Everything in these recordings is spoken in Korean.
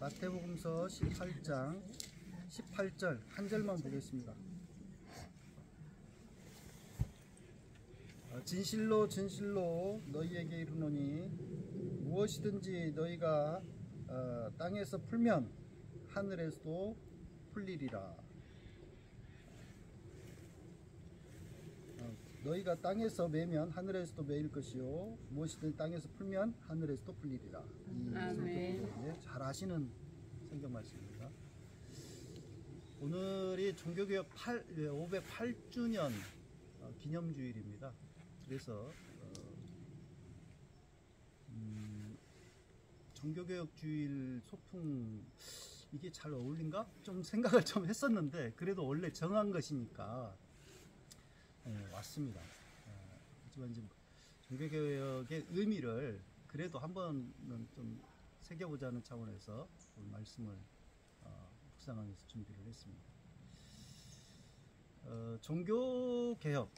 마태복음서 18장 18절 한 절만 보겠습니다. 진실로 진실로 너희에게 이르노니 무엇이든지 너희가 땅에서 풀면 하늘에서도 풀리리라. 너희가 땅에서 매면 하늘에서도 매일 것이요 무엇이든 땅에서 풀면 하늘에서도 풀리리라. 이 성경 잘 아시는 성경 말씀입니다. 오늘이 종교개혁 508주년 기념주일입니다. 그래서 종교개혁주일 소풍 이게 잘 어울린가? 좀 생각을 좀 했었는데 그래도 원래 정한 것이니까 왔습니다. 하지만 이제 종교개혁의 의미를 그래도 한 번은 좀 새겨보자는 차원에서 말씀을 묵상하면서 준비를 했습니다. 종교개혁,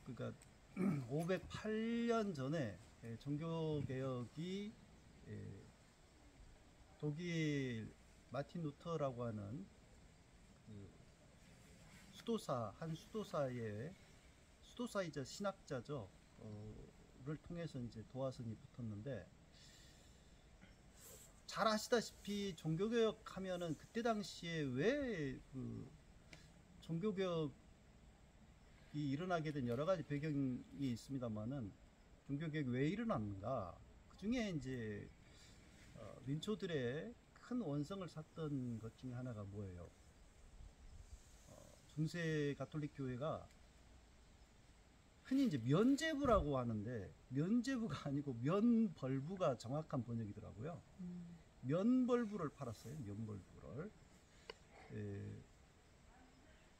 그러니까 508년 전에 종교개혁이 독일 마틴 루터라고 하는 한 수도사이자 신학자죠. 를 통해서 이제 도화선이 붙었는데, 잘 아시다시피 종교개혁 하면은 그때 당시에 왜 그 종교개혁이 일어나게 된 여러 가지 배경이 있습니다만은 종교개혁이 왜 일어났는가? 그 중에 이제 민초들의 큰 원성을 샀던 것 중에 하나가 뭐예요? 중세 가톨릭 교회가 흔히 이제 면죄부라고 하는데 면죄부가 아니고 면벌부가 정확한 번역이더라고요. 면벌부를 팔았어요. 면벌부를.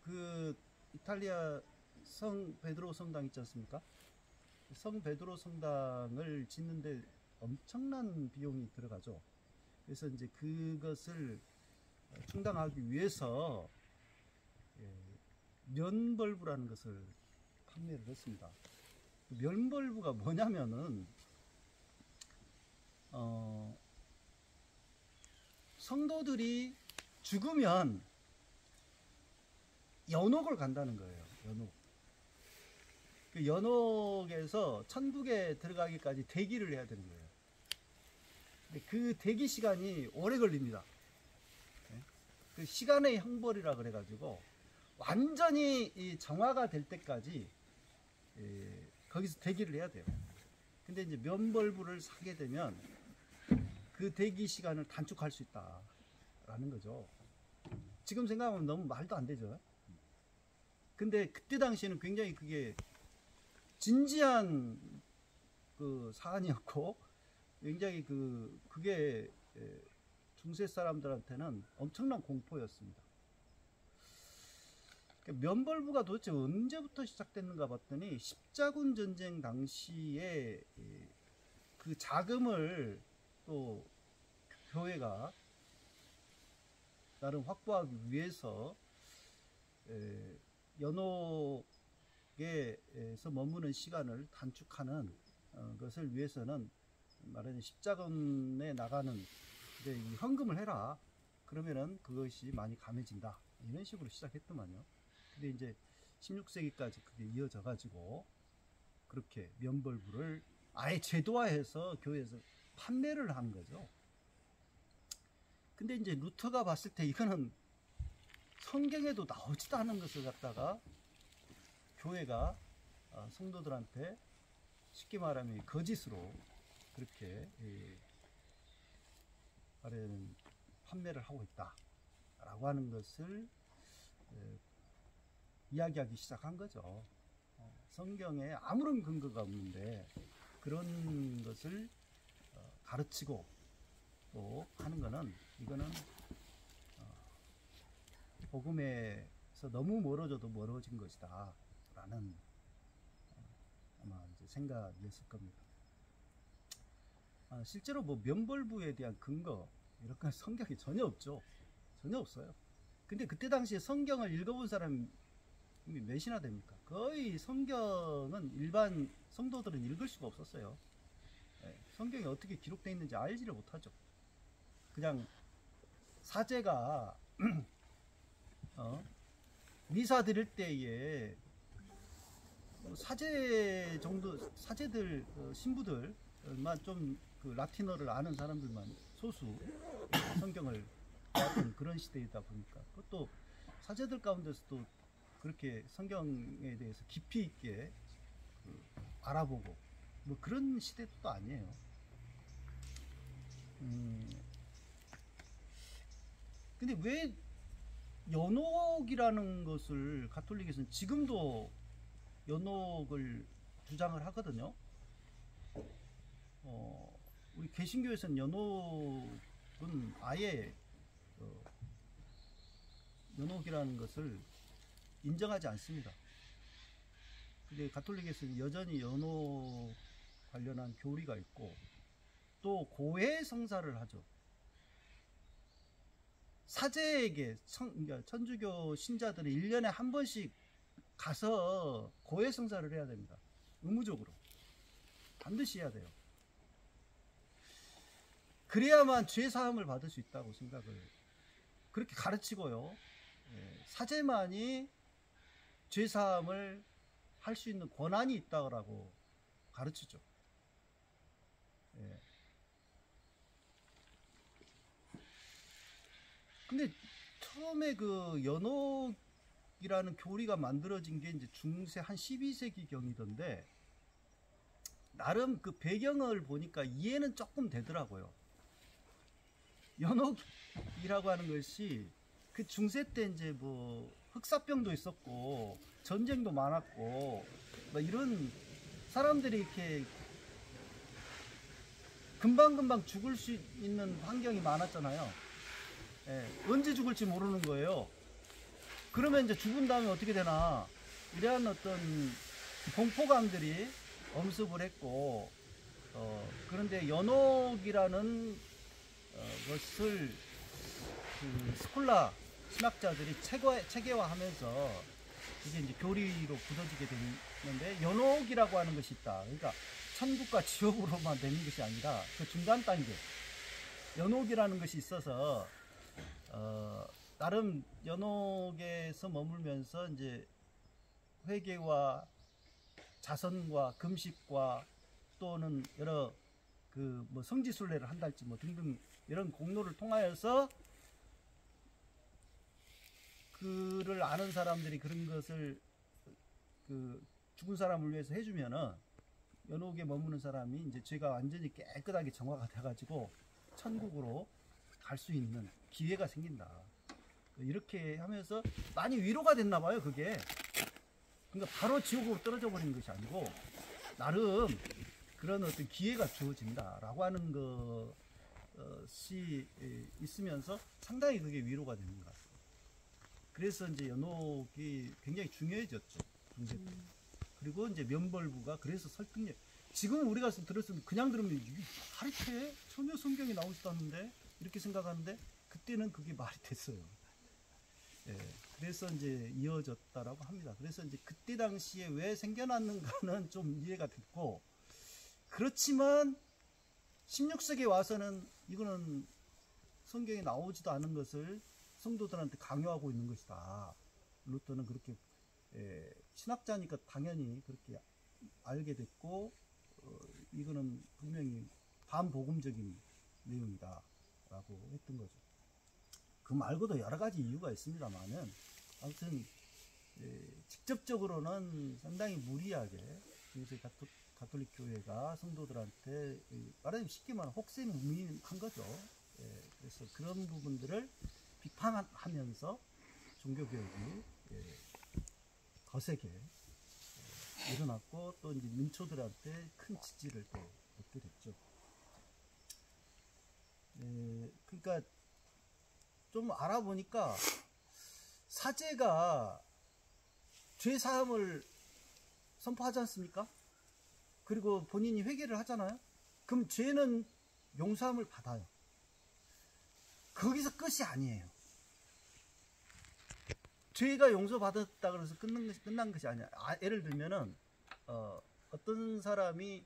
그 이탈리아 성 베드로 성당 있지 않습니까? 성 베드로 성당을 짓는데 엄청난 비용이 들어가죠. 그래서 이제 그것을 충당하기 위해서 면벌부라는 것을 판매를 했습니다. 면벌부가 뭐냐면은 성도들이 죽으면 연옥을 간다는 거예요. 연옥. 그 연옥에서 천국에 들어가기까지 대기를 해야 되는 거예요. 근데 그 대기 시간이 오래 걸립니다. 그 시간의 형벌이라 그래가지고 완전히 이 정화가 될 때까지 거기서 대기를 해야 돼요. 근데 이제 면벌부를 사게 되면 그 대기 시간을 단축할 수 있다라는 거죠. 지금 생각하면 너무 말도 안 되죠. 근데 그때 당시에는 굉장히 그게 진지한 그 사안이었고 굉장히 그게 중세 사람들한테는 엄청난 공포였습니다. 면벌부가 도대체 언제부터 시작됐는가 봤더니 십자군 전쟁 당시에 그 자금을 또 교회가 나름 확보하기 위해서 연옥에서 머무는 시간을 단축하는 것을 위해서는 말하자면 십자군에 나가는 이 헌금을 해라. 그러면은 그것이 많이 감해진다. 이런 식으로 시작했더만요. 근데 이제 16세기까지 그게 이어져 가지고 그렇게 면벌부를 아예 제도화해서 교회에서 판매를 한 거죠. 근데 이제 루터가 봤을 때 이거는 성경에도 나오지도 않은 것을 갖다가 교회가 성도들한테 쉽게 말하면 거짓으로 그렇게 말하자면 판매를 하고 있다라고 하는 것을 이야기하기 시작한 거죠. 성경에 아무런 근거가 없는데 그런 것을 가르치고 또 하는 거는 이거는 복음에서 너무 멀어져도 멀어진 것이다 라는 아마 이제 생각이었을 겁니다. 실제로 뭐 면벌부에 대한 근거 이런 건 성경에 전혀 없죠. 전혀 없어요. 근데 그때 당시에 성경을 읽어본 사람이 몇이나 됩니까? 거의 성경은 일반 성도들은 읽을 수가 없었어요. 성경이 어떻게 기록되어 있는지 알지를 못하죠. 그냥 사제가 미사 드릴 때에 사제 정도, 사제들 신부들만 좀 그 라틴어를 아는 사람들만 소수 성경을 배웠던 그런 시대이다 보니까, 그것도 사제들 가운데서도 그렇게 성경에 대해서 깊이 있게 알아보고 뭐 그런 시대도 아니에요. 근데 왜 연옥이라는 것을 가톨릭에서는 지금도 연옥을 주장을 하거든요. 우리 개신교에서는 연옥은 아예 연옥이라는 것을 인정하지 않습니다. 근데 가톨릭에서는 여전히 연옥 관련한 교리가 있고, 또 고해 성사를 하죠. 사제에게 그러니까 천주교 신자들은 1년에 한 번씩 가서 고해 성사를 해야 됩니다. 의무적으로 반드시 해야 돼요. 그래야만 죄 사함을 받을 수 있다고 생각을 그렇게 가르치고요. 사제만이 죄 사함을 할 수 있는 권한이 있다고 가르치죠. 근데 처음에 그 연옥이라는 교리가 만들어진 게 이제 중세 한 12세기 경이던데, 나름 그 배경을 보니까 이해는 조금 되더라고요. 연옥이라고 하는 것이 그 중세 때 이제 뭐 흑사병도 있었고 전쟁도 많았고 뭐 이런 사람들이 이렇게 금방금방 죽을 수 있는 환경이 많았잖아요. 언제 죽을지 모르는 거예요. 그러면 이제 죽은 다음에 어떻게 되나, 이러한 어떤 공포감들이 엄습을 했고, 그런데 연옥이라는 것을 그 스콜라 신학자들이 체계화하면서 이게 이제 교리로 굳어지게 됐는데, 연옥이라고 하는 것이 있다. 그러니까 천국과 지옥으로만 되는 것이 아니라 그 중간 단계 연옥이라는 것이 있어서, 나름 연옥에서 머물면서 이제 회개와 자선과 금식과 또는 여러 그 뭐 성지순례를 한달지 뭐 등등 이런 공로를 통하여서 그를 아는 사람들이 그런 것을 그 죽은 사람을 위해서 해주면은 연옥에 머무는 사람이 이제 죄가 완전히 깨끗하게 정화가 돼가지고 천국으로 갈 수 있는 기회가 생긴다. 이렇게 하면서 많이 위로가 됐나 봐요, 그게. 그러니까 바로 지옥으로 떨어져 버리는 것이 아니고 나름 그런 어떤 기회가 주어진다라고 하는 것이 있으면서 상당히 그게 위로가 되는 것 같아요. 그래서 이제 연옥이 굉장히 중요해졌죠, 중세 때. 그리고 이제 면벌부가 그래서 설득력. 지금 우리가 들었으면 그냥 들으면 이게 말이 돼? 전혀 성경에 나오지도 않는데 이렇게 생각하는데, 그때는 그게 말이 됐어요. 그래서 이제 이어졌다라고 합니다. 그래서 이제 그때 당시에 왜 생겨났는가는 좀 이해가 됐고, 그렇지만 16세기에 와서는 이거는 성경에 나오지도 않은 것을 성도들한테 강요하고 있는 것이다. 루터는 그렇게 신학자니까 당연히 그렇게 알게 됐고, 이거는 분명히 반복음적인 내용이다 라고 했던 거죠. 그 말고도 여러 가지 이유가 있습니다만은, 아무튼 직접적으로는 상당히 무리하게 요새 가톨릭 교회가 성도들한테 말하자면 쉽게 말하면 혹세무민한 거죠. 그래서 그런 부분들을 비판하면서 종교개혁이 거세게 일어났고, 또 이제 민초들한테 큰 지지를 또 얻게 됐죠. 그러니까 좀 알아보니까 사제가 죄 사함을 선포하지 않습니까? 그리고 본인이 회개를 하잖아요. 그럼 죄는 용서함을 받아요. 거기서 끝이 아니에요. 죄가 용서받았다 그래서 끝난 것이 아니야. 예를 들면은 어떤 사람이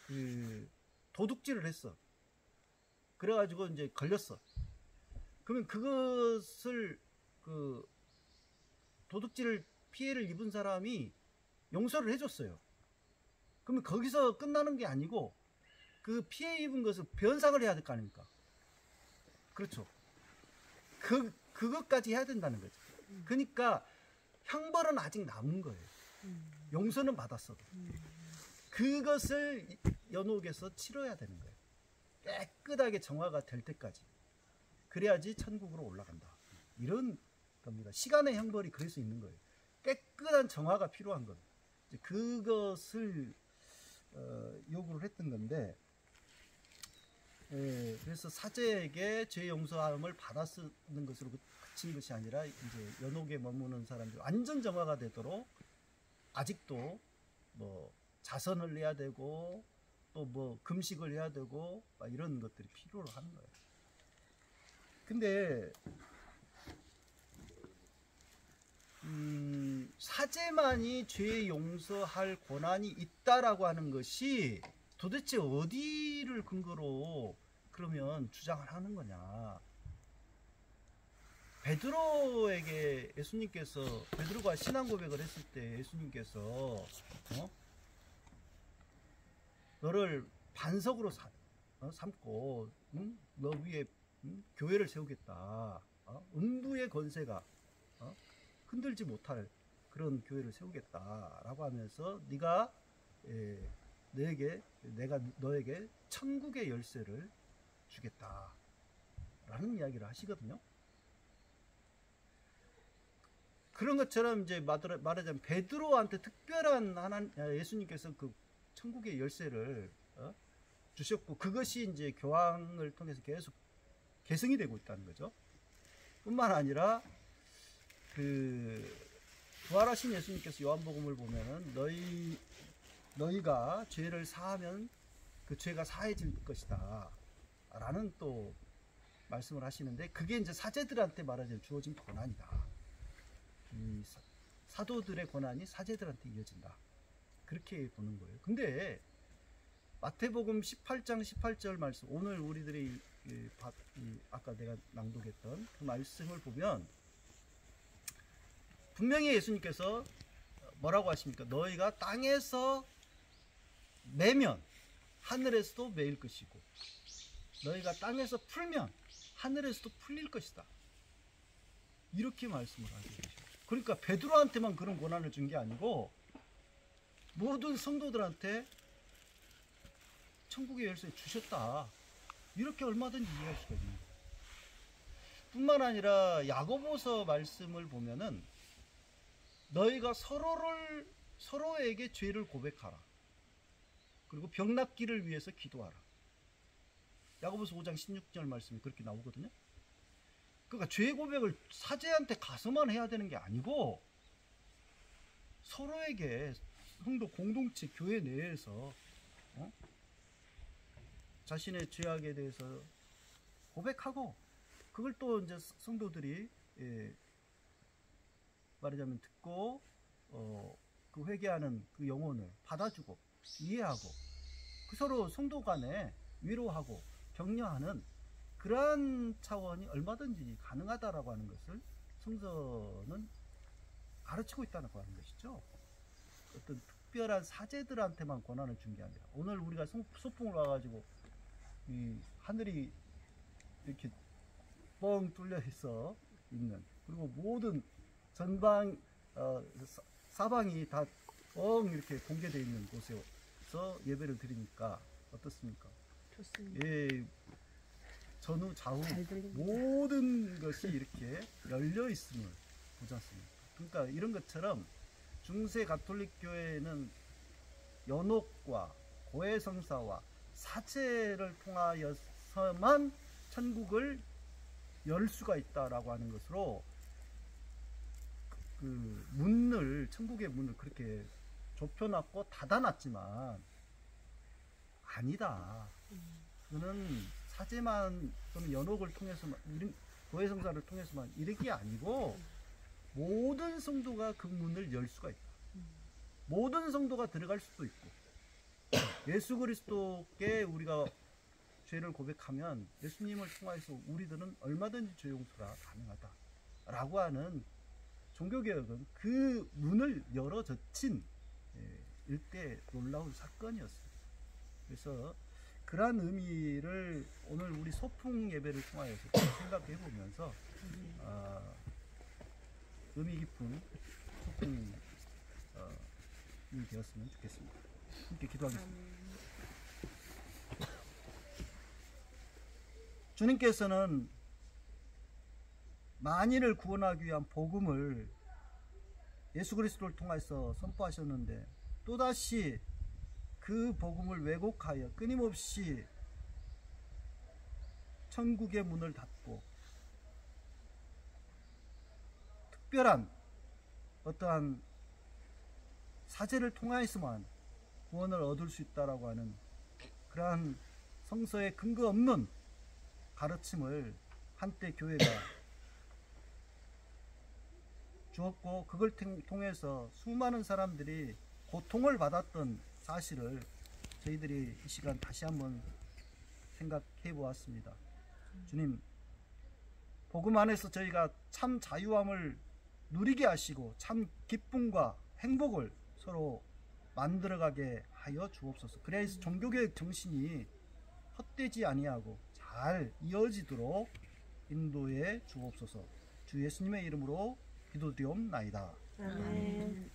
그 도둑질을 했어. 그래가지고 이제 걸렸어. 그러면 그것을 그 도둑질 피해를 입은 사람이 용서를 해줬어요. 그러면 거기서 끝나는 게 아니고 그 피해 입은 것을 변상을 해야 될 거 아닙니까? 그렇죠. 그것까지 해야 된다는 거죠. 그러니까 형벌은 아직 남은 거예요. 용서는 받았어도. 그것을 연옥에서 치러야 되는 거예요. 깨끗하게 정화가 될 때까지. 그래야지 천국으로 올라간다. 이런 겁니다. 시간의 형벌이 그럴 수 있는 거예요. 깨끗한 정화가 필요한 겁니다. 그것을 요구를 했던 건데, 그래서 사제에게 죄 용서함을 받아쓰는 것으로 그친 것이 아니라 이제 연옥에 머무는 사람들 완전 정화가 되도록 아직도 뭐 자선을 해야 되고 또 뭐 금식을 해야 되고 이런 것들이 필요로 하는 거예요. 근데 사제만이 죄 용서할 권한이 있다라고 하는 것이 도대체 어디를 근거로 그러면 주장을 하는 거냐? 베드로에게 예수님께서 베드로가 신앙 고백을 했을 때 예수님께서 너를 반석으로 삼고 너 위에 교회를 세우겠다. 음부의 권세가 흔들지 못할 그런 교회를 세우겠다라고 하면서 네가 내가 너에게 천국의 열쇠를 주겠다라는 이야기를 하시거든요. 그런 것처럼 이제 말하자면 베드로한테 특별한 예수님께서 그 천국의 열쇠를 주셨고 그것이 이제 교황을 통해서 계속 계승이 되고 있다는 거죠. 뿐만 아니라 그 부활하신 예수님께서 요한복음을 보면은 너희가 죄를 사하면 그 죄가 사해질 것이다 라는 또 말씀을 하시는데 그게 이제 사제들한테 말하자면 주어진 권한이다. 이 사도들의 권한이 사제들한테 이어진다. 그렇게 보는 거예요. 근데 마태복음 18장 18절 말씀 오늘 우리들이 아까 내가 낭독했던 그 말씀을 보면 분명히 예수님께서 뭐라고 하십니까? 너희가 땅에서 매면 하늘에서도 매일 것이고 너희가 땅에서 풀면 하늘에서도 풀릴 것이다. 이렇게 말씀을 하게 되죠. 그러니까 베드로한테만 그런 권한을 준 게 아니고 모든 성도들한테 천국의 열쇠 주셨다. 이렇게 얼마든지 이해할 수가 있는 거예요. 뿐만 아니라 야고보서 말씀을 보면은 너희가 서로에게 죄를 고백하라. 그리고 병낫기를 위해서 기도하라. 야고보서 5장 16절 말씀이 그렇게 나오거든요. 그러니까 죄 고백을 사제한테 가서만 해야 되는 게 아니고 서로에게 성도 공동체 교회 내에서 자신의 죄악에 대해서 고백하고 그걸 또 이제 성도들이 말하자면 듣고 그 회개하는 그 영혼을 받아주고 이해하고 그 서로 성도 간에 위로하고 격려하는 그러한 차원이 얼마든지 가능하다라고 하는 것을 성서는 가르치고 있다고 하는 것이죠. 어떤 특별한 사제들한테만 권한을 준 게 아니라 오늘 우리가 소풍을 와가지고 이 하늘이 이렇게 뻥 뚫려 있어 있는 그리고 모든 전방 사방이 다 뻥 이렇게 공개되어 있는 곳에서 예배를 드리니까 어떻습니까? 좋습니다. 예, 전후 좌우 모든 것이 이렇게 열려 있음을 보지 않습니까? 그러니까 이런 것처럼 중세 가톨릭 교회는 연옥과 고해성사와 사제를 통하여서만 천국을 열 수가 있다라고 하는 것으로 그 문을 천국의 문을 그렇게 좁혀놨고 닫아놨지만 아니다. 그는 사제만 또는 연옥을 통해서만 고해성사를 통해서만 이런 게 아니고 모든 성도가 그 문을 열 수가 있다. 모든 성도가 들어갈 수도 있고 예수 그리스도께 우리가 죄를 고백하면 예수님을 통해서 우리들은 얼마든지 죄 용서가 가능하다라고 하는 종교개혁은 그 문을 열어젖힌 일대 놀라운 사건이었습니다. 그래서 그러한 의미를 오늘 우리 소풍 예배를 통하여서 생각해 보면서 의미 깊은 소풍이 되었으면 좋겠습니다. 함께 기도하겠습니다. 주님께서는 만인을 구원하기 위한 복음을 예수 그리스도를 통해서 선포하셨는데 또다시 그 복음을 왜곡하여 끊임없이 천국의 문을 닫고 특별한 어떠한 사제를 통하여서만 구원을 얻을 수 있다라고 하는 그러한 성서에 근거 없는 가르침을 한때 교회가 주었고 그걸 통해서 수많은 사람들이 고통을 받았던 사실을 저희들이 이 시간 다시 한번 생각해 보았습니다. 주님, 복음 안에서 저희가 참 자유함을 누리게 하시고 참 기쁨과 행복을 서로 만들어가게 하여 주옵소서. 그래서 종교개혁 정신이 헛되지 아니하고 잘 이어지도록 인도해 주옵소서. 주 예수님의 이름으로 기도드리옵나이다. 아멘.